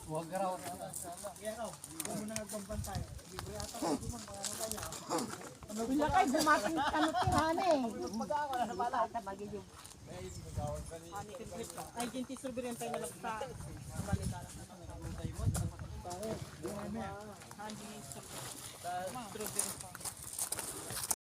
Huwag raw. Bila kayo bumating kanot-tinhan eh. Ay, jinti surbirin tayo na lang sa balita lang. Hindi strawberry.